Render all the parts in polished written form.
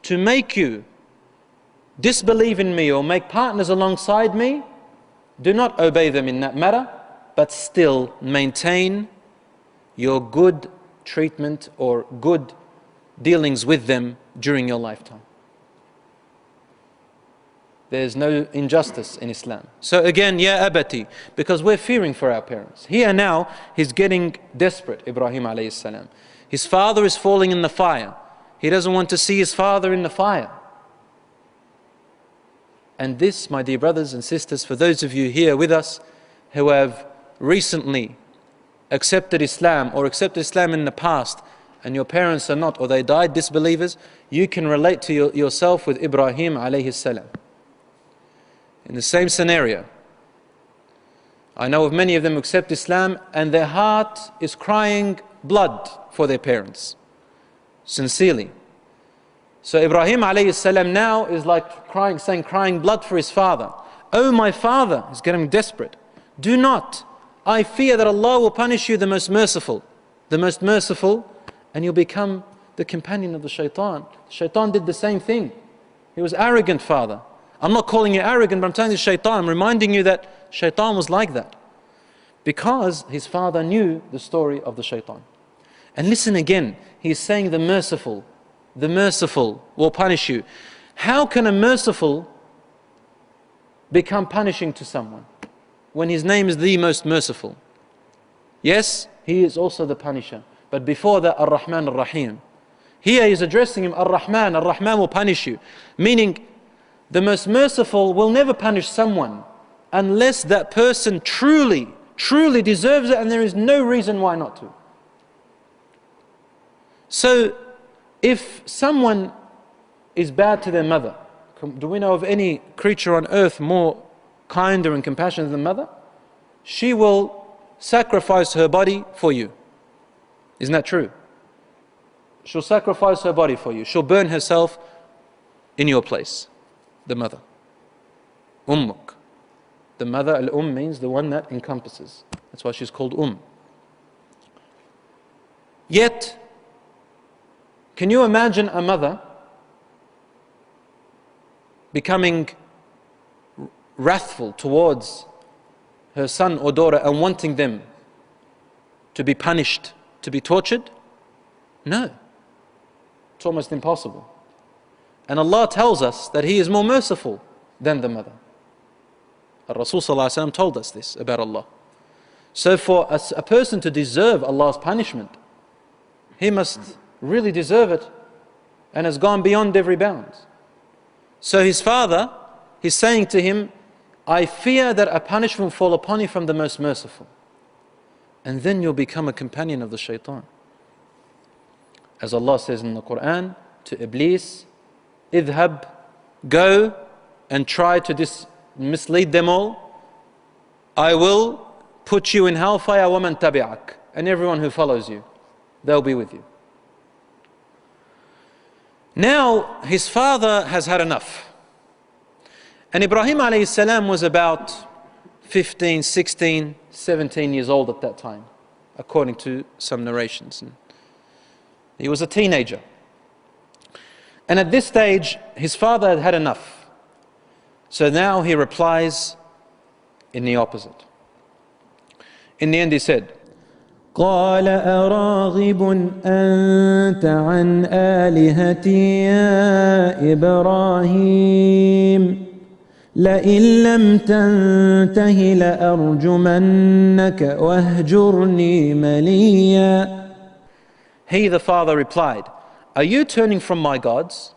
to make you disbelieve in me or make partners alongside me, do not obey them in that matter, but still maintain your good treatment or good dealings with them during your lifetime. There's no injustice in Islam. So again, ya abati, because we're fearing for our parents. Here now, he's getting desperate, Ibrahim AS. His father is falling in the fire. He doesn't want to see his father in the fire. And this, my dear brothers and sisters, for those of you here with us who have recently accepted Islam or accepted Islam in the past, and your parents are not, or they died disbelievers, you can relate to yourself with Ibrahim AS. In the same scenario, I know of many of them who accept Islam and their heart is crying blood for their parents, sincerely. So Ibrahim AS now is like crying blood for his father. Oh my father, he's getting desperate. Do not. I fear that Allah will punish you, the most merciful, and you'll become the companion of the shaitan. Shaitan did the same thing. He was arrogant, father. I'm not calling you arrogant, but I'm telling you shaitan. I'm reminding you that shaitan was like that. Because his father knew the story of the shaitan. And listen again, he's saying the merciful will punish you. How can a merciful become punishing to someone when his name is the most merciful? Yes, he is also the punisher. But before that, Ar-Rahman Ar-Rahim. Here he's addressing him, Ar-Rahman. Ar-Rahman will punish you. Meaning, the most merciful will never punish someone unless that person truly deserves it and there is no reason why not to. So, if someone is bad to their mother, do we know of any creature on earth more kinder and compassionate than mother? She will sacrifice her body for you. Isn't that true? She'll sacrifice her body for you. She'll burn herself in your place. The mother. Ummuk. The mother, al-um, means the one that encompasses. That's why she's called Yet, can you imagine a mother becoming wrathful towards her son or daughter and wanting them to be punished, to be tortured? No. It's almost impossible. And Allah tells us that He is more merciful than the mother. Rasul Sallallahu Alaihi Wasallam told us this about Allah. So for a person to deserve Allah's punishment, he must really deserve it and has gone beyond every bound. So his father, he's saying to him, I fear that a punishment will fall upon you from the most merciful. And then you'll become a companion of the shaitan. As Allah says in the Quran to Iblis, idhab, go and try to mislead them all. I will put you in hellfire, وَمَنْ تَبِعَكَ, and everyone who follows you, they'll be with you. Now his father has had enough. And Ibrahim a.s. was about 15, 16, 17 years old at that time, according to some narrations. And he was a teenager. And at this stage, his father had had enough. So now he replies in the opposite. In the end he said, قال أراغب أنت عن آلهتي يا إبراهيم لئن لم تنته لأرجمنك واهجرني مليا. He, the father, replied, are you turning from my gods,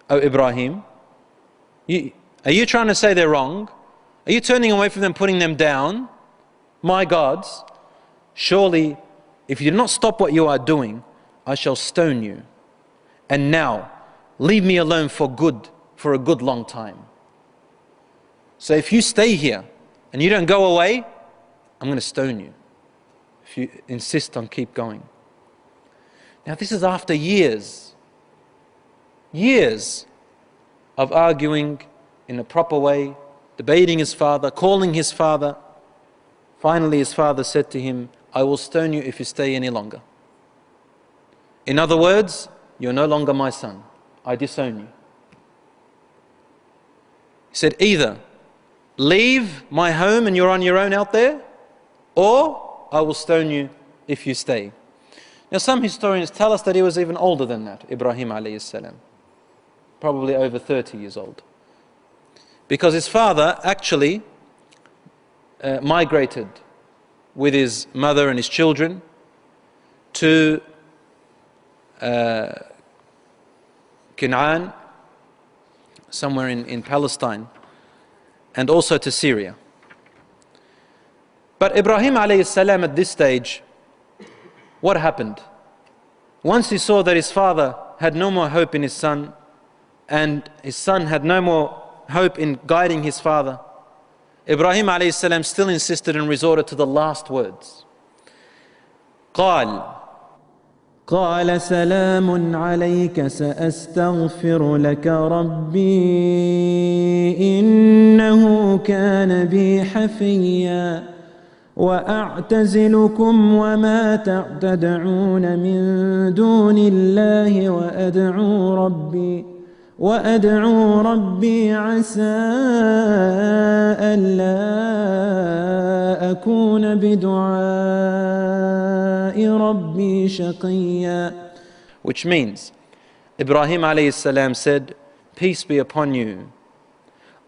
O Ibrahim? Are you trying to say they're wrong? Are you turning away from them, putting them down? My gods? Surely, if you do not stop what you are doing, I shall stone you. And now, leave me alone for a good long time. So if you stay here and you don't go away, I'm going to stone you. If you insist on keep going. Now this is after years of arguing in a proper way, debating his father, calling his father. Finally his father said to him, I will stone you if you stay any longer. In other words, you're no longer my son. I disown you. He said, either leave my home and you're on your own out there, or I will stone you if you stay. Now some historians tell us that he was even older than that, Ibrahim AS. Probably over 30 years old. Because his father actually migrated with his mother and his children to Canaan, somewhere in Palestine, and also to Syria. But Ibrahim AS at this stage, what happened? Once he saw that his father had no more hope in his son, and his son had no more hope in guiding his father, Ibrahim AS still insisted and resorted to the last words. قال سلام عليك سأستغفر لك ربي إنه كان بي حفيا وأعتزلكم وما تدعون من دون الله وأدعو ربي عسى ألا أكون بدعاء ربي شقيا. Which means, Ibrahim AS said, peace be upon you,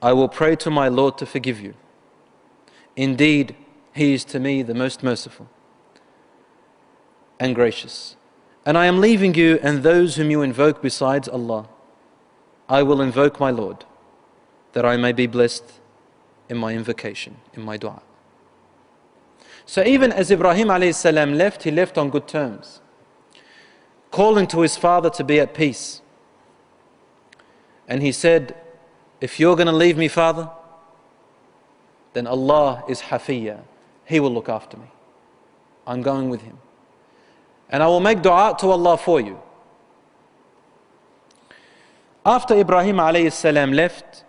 I will pray to my Lord to forgive you. Indeed, He is to me the most merciful and gracious. And I am leaving you and those whom you invoke besides Allah. I will invoke my Lord, that I may be blessed in my invocation, in my dua. So even as Ibrahim AS left, he left on good terms, calling to his father to be at peace. And he said, if you're going to leave me, father, then Allah is Hafiyya. He will look after me. I'm going with Him. And I will make dua to Allah for you. After Ibrahim AS left,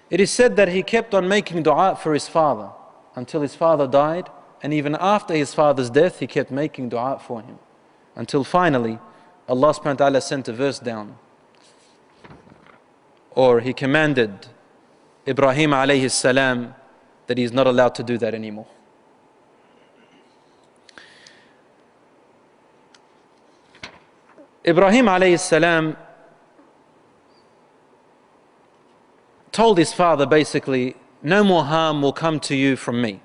it is said that he kept on making dua for his father until his father died, and even after his father's death he kept making dua for him, until finally Allah subhanahu wa ta'ala sent a verse down, or He commanded Ibrahim AS that he is not allowed to do that anymore. Ibrahim AS told his father basically, no more harm will come to you from me,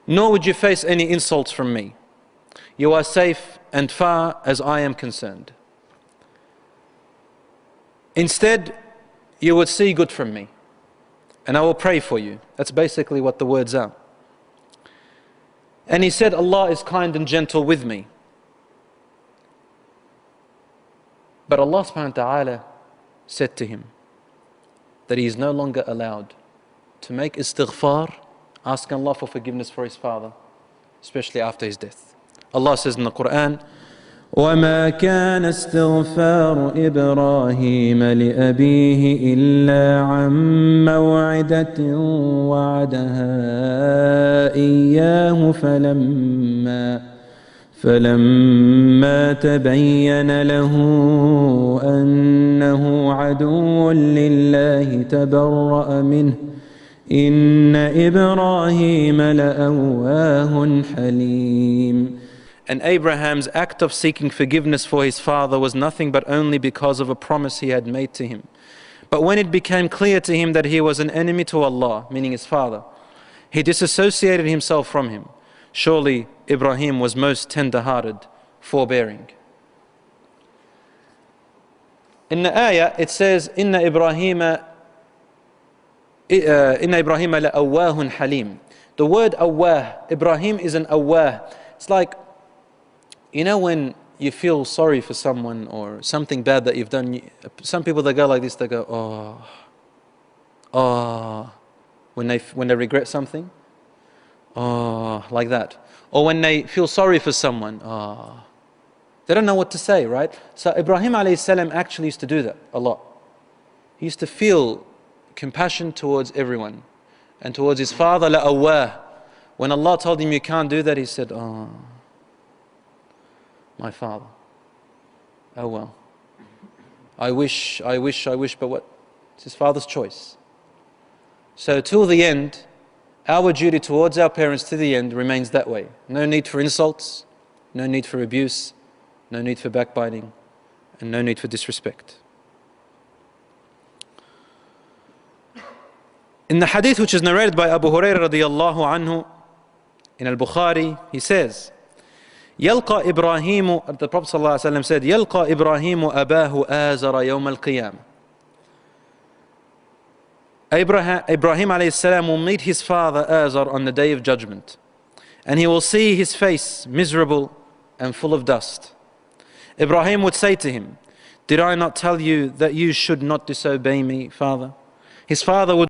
nor would you face any insults from me. You are safe and far as I am concerned. Instead, you would see good from me, and I will pray for you. That's basically what the words are. And he said, Allah is kind and gentle with me. But Allah subhanahu wa ta'ala said to him that he is no longer allowed to make istighfar, asking Allah for forgiveness for his father, especially after his death. Allah says in the Quran, وما كان استغفار إبراهيم لأبيه إلا عن موعدة وعدها إياه فلما تبين له أنه عدو لله تبرأ منه إن إبراهيم لأواه حليم. And Abraham's act of seeking forgiveness for his father was nothing but only because of a promise he had made to him. But when it became clear to him that he was an enemy to Allah, meaning his father, he disassociated himself from him. Surely Ibrahim was most tender-hearted, forbearing. In the ayah it says, Inna Ibrahim la'awwahun halim. The word awwah, Ibrahim is an awwah. It's like, you know when you feel sorry for someone or something bad that you've done, some people they go like this, they go, oh, when they regret something, oh, like that. Or when they feel sorry for someone, oh, they don't know what to say, right? So Ibrahim a.s. actually used to do that a lot. He used to feel compassion towards everyone and towards his father, la'awwah. When Allah told him you can't do that, he said, oh, my father. Oh well, I wish, but what? It's his father's choice. So till the end, our duty towards our parents to the end remains that way. No need for insults, no need for abuse, no need for backbiting, and no need for disrespect. In the hadith which is narrated by Abu Hurairah radiyallahu anhu in Al-Bukhari, he says, يلقى إبراهيم, the Prophet ﷺ said, يلقى إبراهيم أباه آزر يوم القيامة. Ibrahim AS will meet his father Azar on the day of judgment, and he will see his face miserable and full of dust. Ibrahim would say to him, did I not tell you that you should not disobey me, father? His father would